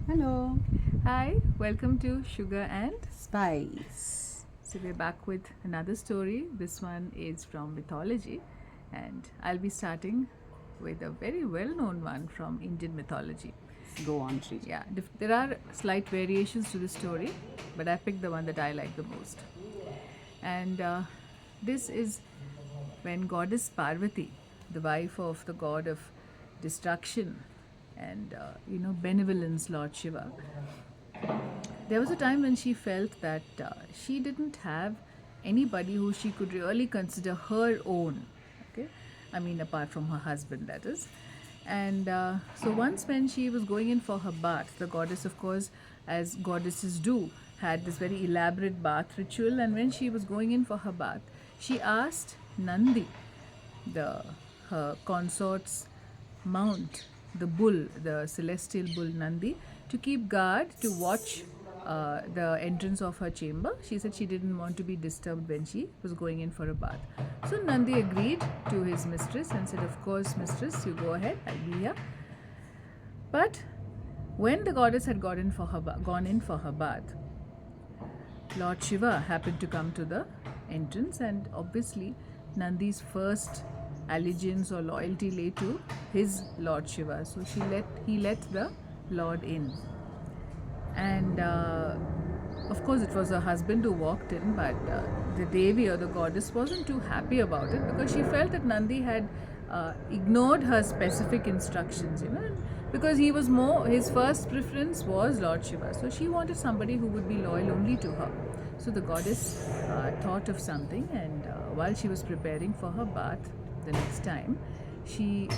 Hello. Hi, welcome to Sugar and. Spice. So we're back with another story. This one is from mythology, and I'll be starting with a very well-known one from Indian mythology. Go on, Shrija. Yeah, there are slight variations to the story, but I picked the one that I like the most. And this is when goddess Parvati, the wife of the god of destruction and benevolence, Lord Shiva, there was a time when she felt that she didn't have anybody who she could really consider her own. Okay, I mean, apart from her husband, that is. And so once when she was going in for her bath, the goddess, of course, as goddesses do, had this very elaborate bath ritual. And when she was going in for her bath, she asked Nandi, the her consort's mount, the bull, the celestial bull Nandi, to keep guard, to watch the entrance of her chamber. She said she didn't want to be disturbed when she was going in for a bath. So Nandi agreed to his mistress and said, "Of course, mistress, you go ahead, I'll be here." But when the goddess had gone in for her bath, Lord Shiva happened to come to the entrance, and obviously Nandi's first allegiance or loyalty lay to his Lord Shiva. So he let the Lord in, and of course it was her husband who walked in, but the Devi or the goddess wasn't too happy about it because she felt that Nandi had ignored her specific instructions, because he was his first preference was Lord Shiva. So she wanted somebody who would be loyal only to her. So the goddess thought of something, and while she was preparing for her bath the next time, she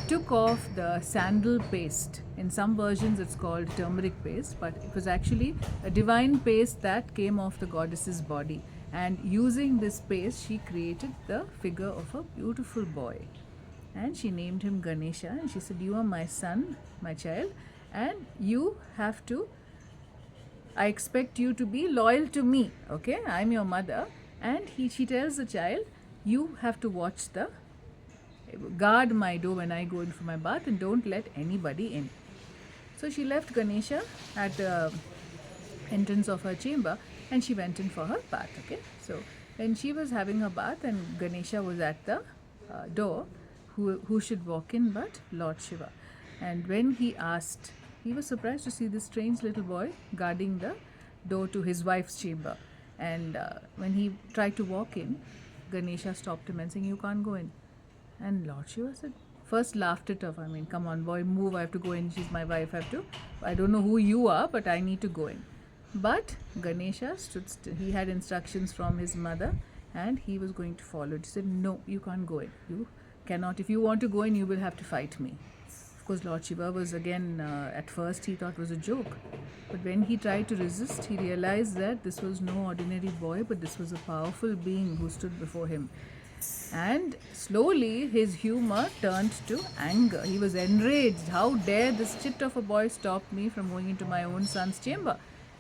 took off the sandal paste. In some versions it's called turmeric paste, but it was actually a divine paste that came off the goddess's body. And using this paste, she created the figure of a beautiful boy. And she named him Ganesha, and she said, "You are my son, my child, and you have to, I expect you to be loyal to me, okay? I'm your mother." And she tells the child, "You have to guard my door when I go in for my bath, and don't let anybody in." So she left Ganesha at the entrance of her chamber, and she went in for her bath. Okay, so when she was having her bath and Ganesha was at the door, who should walk in but Lord Shiva? And when he asked, he was surprised to see this strange little boy guarding the door to his wife's chamber. And when he tried to walk in, Ganesha stopped him and saying, "You can't go in." And Lord Shiva said, first laughed it off. "I mean, come on, boy, move. I have to go in. She's my wife. I don't know who you are, but I need to go in." But Ganesha stood still. He had instructions from his mother, and he was going to follow it. He said, "No, you can't go in. You cannot. If you want to go in, you will have to fight me." Of course, Lord Shiva was again, at first he thought it was a joke. But when he tried to resist, he realized that this was no ordinary boy, but this was a powerful being who stood before him. And slowly his humor turned to anger. He was enraged. How dare this chit of a boy stop me from going into my own son's chamber?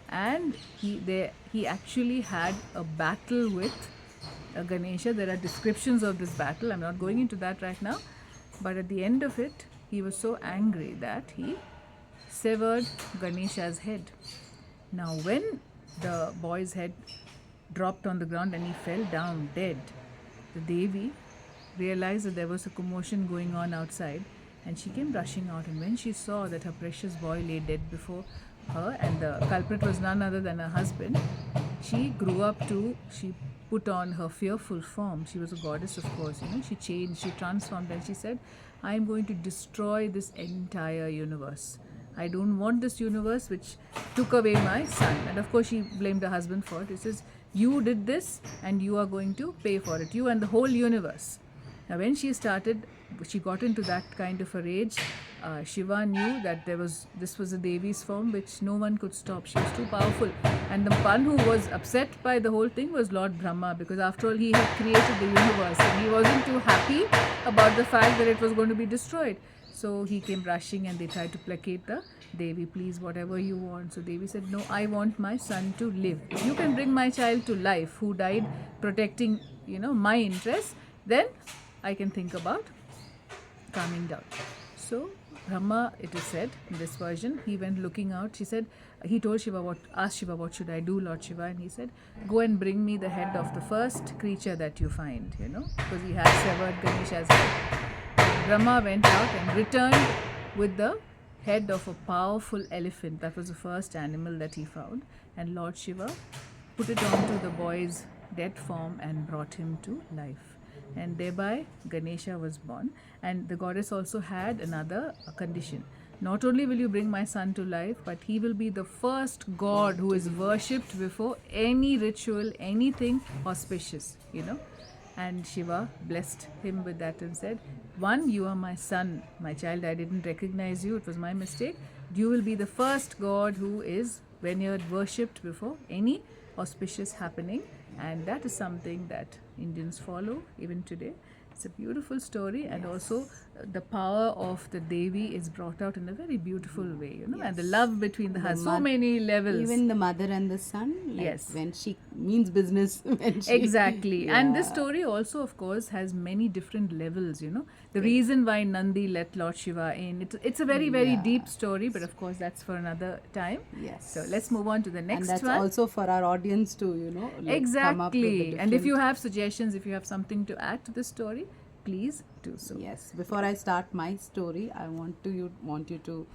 And he actually had a battle with Ganesha. There are descriptions of this battle. I'm not going into that right now. But at the end of it, he was so angry that he severed Ganesha's head. Now, when the boy's head dropped on the ground and he fell down dead, the Devi realized that there was a commotion going on outside, and she came rushing out. And when she saw that her precious boy lay dead before her, and the culprit was none other than her husband, she put on her fearful form. She was a goddess, of course, she changed, she transformed, and she said, "I am going to destroy this entire universe. I don't want this universe which took away my son." And of course, she blamed her husband for it. He says, "You did this, and you are going to pay for it, you and the whole universe." Now, when she got into that kind of a rage. Shiva knew that this was a Devi's form which no one could stop. She was too powerful. And the one who was upset by the whole thing was Lord Brahma, because after all, he had created the universe, and he wasn't too happy about the fact that it was going to be destroyed. So he came rushing, and they tried to placate the Devi. "Please, whatever you want." So Devi said, "No, I want my son to live. If you can bring my child to life, who died protecting, my interests, then I can think about calming down." So Brahma, it is said in this version, he went looking out. He told Shiva, asked Shiva, what should I do, Lord Shiva? And he said, go and bring me the head of the first creature that you find, because he had severed Ganesha's head. Brahma went out and returned with the head of a powerful elephant. That was the first animal that he found. And Lord Shiva put it onto the boy's dead form and brought him to life. And thereby Ganesha was born. And the goddess also had another condition. Not only will you bring my son to life, but he will be the first god who is worshipped before any ritual, anything auspicious, And Shiva blessed him with that and said, one, you are my son, my child. I didn't recognize you. It was my mistake. You will be the first god who is veneered, worshipped before any auspicious happening. And that is something that Indians follow even today. It's a beautiful story, and also the power of the Devi is brought out in a very beautiful way, and the love between so many levels. Even the mother and the son, yes, when she means business. Exactly. And this story also, of course, has many different levels, The reason why Nandi let Lord Shiva in, it's a very, very deep story, but of course that's for another time. Yes. So let's move on to the next one. And that's also for our audience to, exactly. come up with the different... And if you have suggestions, if you have something to add to this story, please do so. Yes. Before I start my story, I want you to,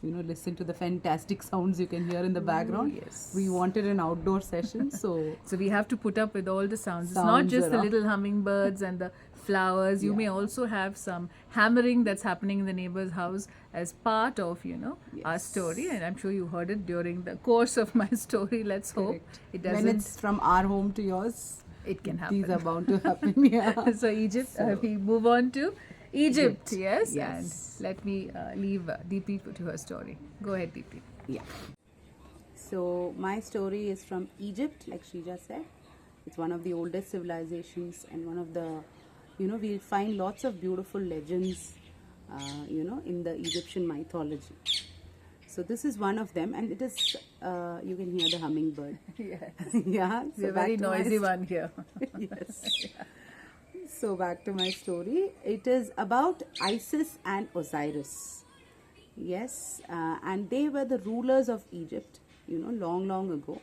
listen to the fantastic sounds you can hear in the background. Yes. We wanted an outdoor session, so... So we have to put up with all the sounds. It's not just the little hummingbirds and the flowers. You may also have some hammering that's happening in the neighbor's house as part of, our story. And I'm sure you heard it during the course of my story. Let's hope it doesn't. When it's from our home to yours, it can happen. These are bound to happen, yeah. So Egypt, we move on to Egypt. Yes. And let me leave Deepi to her story. Go ahead, Deepi. Yeah. So my story is from Egypt, like Shrija said. It's one of the oldest civilizations, and one of the, we'll find lots of beautiful legends, in the Egyptian mythology. So this is one of them, and it is, you can hear the hummingbird. Yes. Yeah. It's a very noisy one here. Yes. So back to my story. It is about Isis and Osiris. Yes. And they were the rulers of Egypt, long, long ago.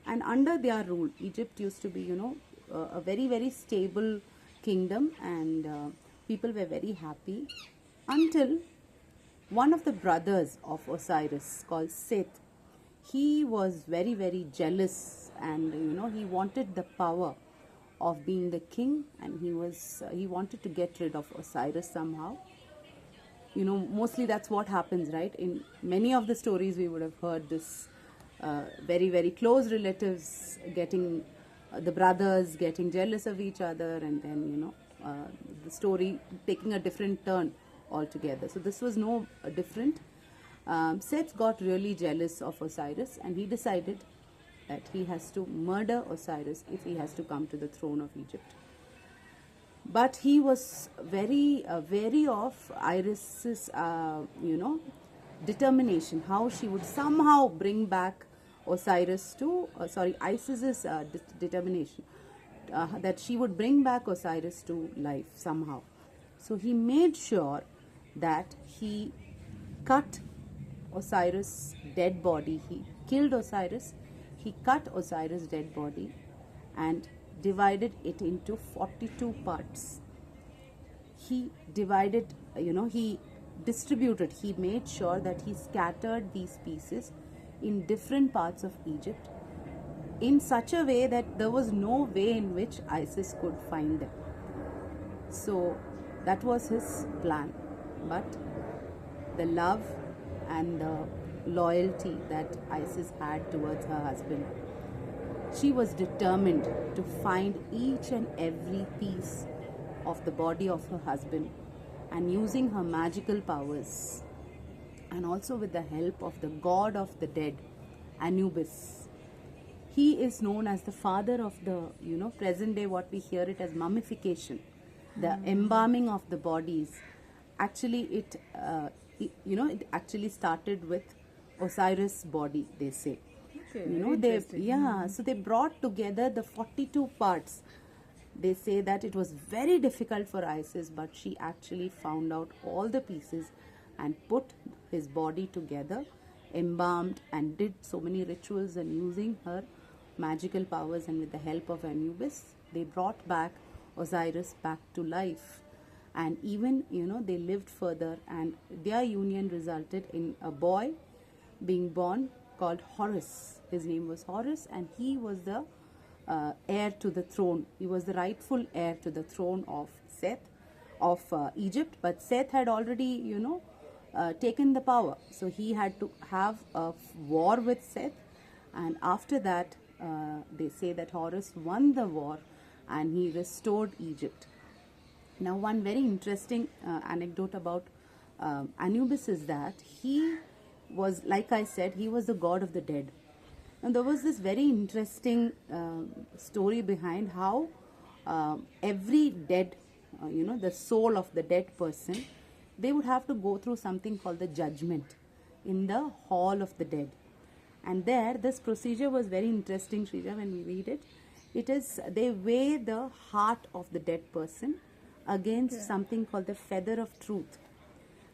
And under their rule, Egypt used to be, a very, very stable kingdom, and people were very happy until one of the brothers of Osiris, called Seth, he was very, very jealous, and he wanted the power of being the king, and he wanted to get rid of Osiris somehow. Mostly that's what happens, right? In many of the stories we would have heard this, very, very close relatives getting, the brothers getting jealous of each other, and then the story taking a different turn altogether. So this was no different. Seth got really jealous of Osiris, and he decided that he has to murder Osiris if he has to come to the throne of Egypt. But he was very wary of Iris's, determination, how she would somehow bring back Isis's determination, that she would bring back Osiris to life somehow. So he made sure that he cut Osiris' dead body. He killed Osiris. He cut Osiris' dead body and divided it into 42 parts. He divided, he distributed, he made sure that he scattered these pieces in different parts of Egypt in such a way that there was no way in which Isis could find them. So that was his plan. But the love and the loyalty that Isis had towards her husband, she was determined to find each and every piece of the body of her husband, and using her magical powers, and also with the help of the god of the dead, Anubis. He is known as the father of the, present day what we hear it as mummification, the embalming of the bodies. Actually, it actually started with Osiris' body, they say. Okay, so they brought together the 42 parts. They say that it was very difficult for Isis, but she actually found out all the pieces and put his body together, embalmed, and did so many rituals, and using her magical powers and with the help of Anubis, they brought back Osiris back to life. And even, they lived further, and their union resulted in a boy being born called Horus. His name was Horus, and he was the heir to the throne. He was the rightful heir to the throne of Seth, of Egypt. But Seth had already, taken the power. So he had to have a war with Seth. And after that, they say that Horus won the war and he restored Egypt. Now, one very interesting anecdote about Anubis is that he was, like I said, he was the god of the dead. And there was this very interesting story behind how every dead, the soul of the dead person, they would have to go through something called the judgment in the hall of the dead. And there, this procedure was very interesting, Shrija, when we read it. It is, they weigh the heart of the dead person against something called the feather of truth.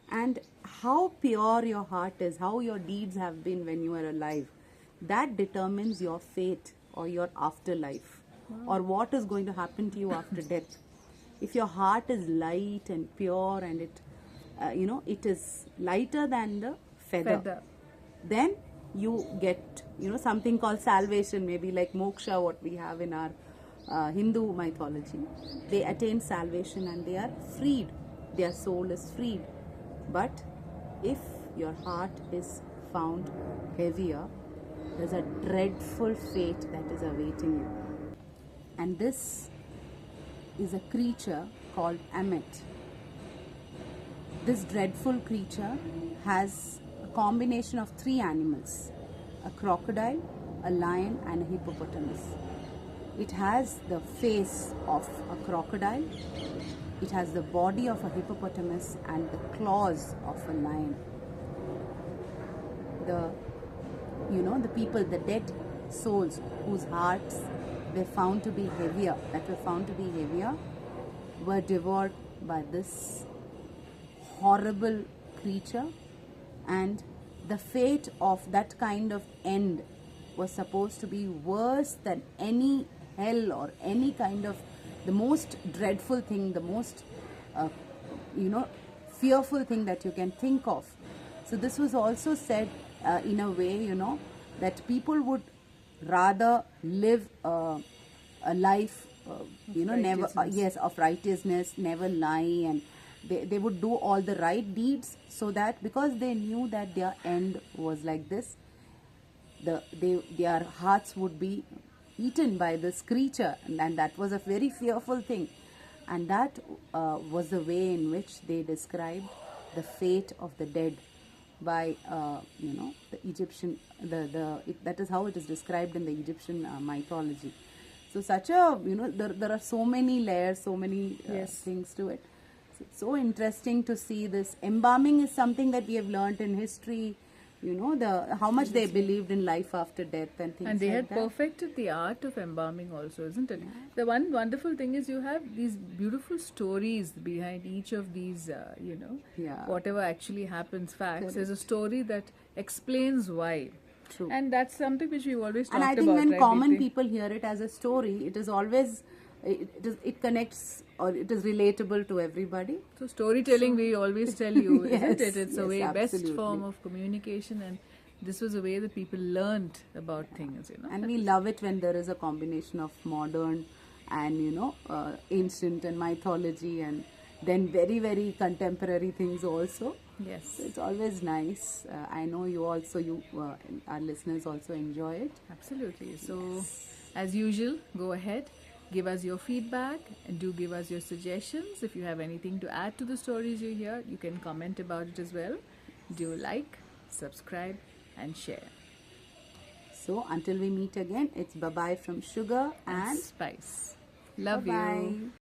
And how pure your heart is, how your deeds have been when you are alive, that determines your fate or your afterlife, or what is going to happen to you after death. If your heart is light and pure and it, it is lighter than the feather, then you get, something called salvation, maybe like moksha, what we have in our Hindu mythology. They attain salvation and they are freed. Their soul is freed. But if your heart is found heavier, there's a dreadful fate that is awaiting you. And this is a creature called Amet. This dreadful creature has a combination of 3 animals: a crocodile, a lion, and a hippopotamus. It has the face of a crocodile, it has the body of a hippopotamus, and the claws of a lion. The people, the dead souls whose hearts were found to be heavier, were devoured by this horrible creature. And the fate of that kind of end was supposed to be worse than any hell or any kind of the most dreadful thing, the most fearful thing that you can think of. So this was also said in a way, that people would rather live a life, never, of righteousness, never lie, and they would do all the right deeds, so that because they knew that their end was like this, their hearts would be eaten by this creature, and that was a very fearful thing. And that was the way in which they described the fate of the dead by the Egyptian, that is how it is described in the Egyptian mythology. So such a, there are so many layers, so many things to it. So it's so interesting to see this. Embalming is something that we have learnt in history, how much they believed in life after death and things like that. And they had perfected the art of embalming also, isn't it? Yeah. The one wonderful thing is you have these beautiful stories behind each of these, whatever actually happens, facts. There's a story that explains why. True. And that's something which we've always talked about. And I think when common people hear it as a story, it is always, it connects, or it is relatable to everybody. So storytelling, we always tell you, isn't it? It's a way, absolutely. best form of communication, and this was a way that people learned about things, And we love it when there is a combination of modern and, ancient and mythology, and then very, very contemporary things also. Yes. So it's always nice. I know you also, our listeners also enjoy it. Absolutely. So, as usual, go ahead. Give us your feedback and do give us your suggestions. If you have anything to add to the stories you hear, you can comment about it as well. Do like, subscribe, and share. So until we meet again, it's bye-bye from Sugar and Spice. Love bye-bye. you.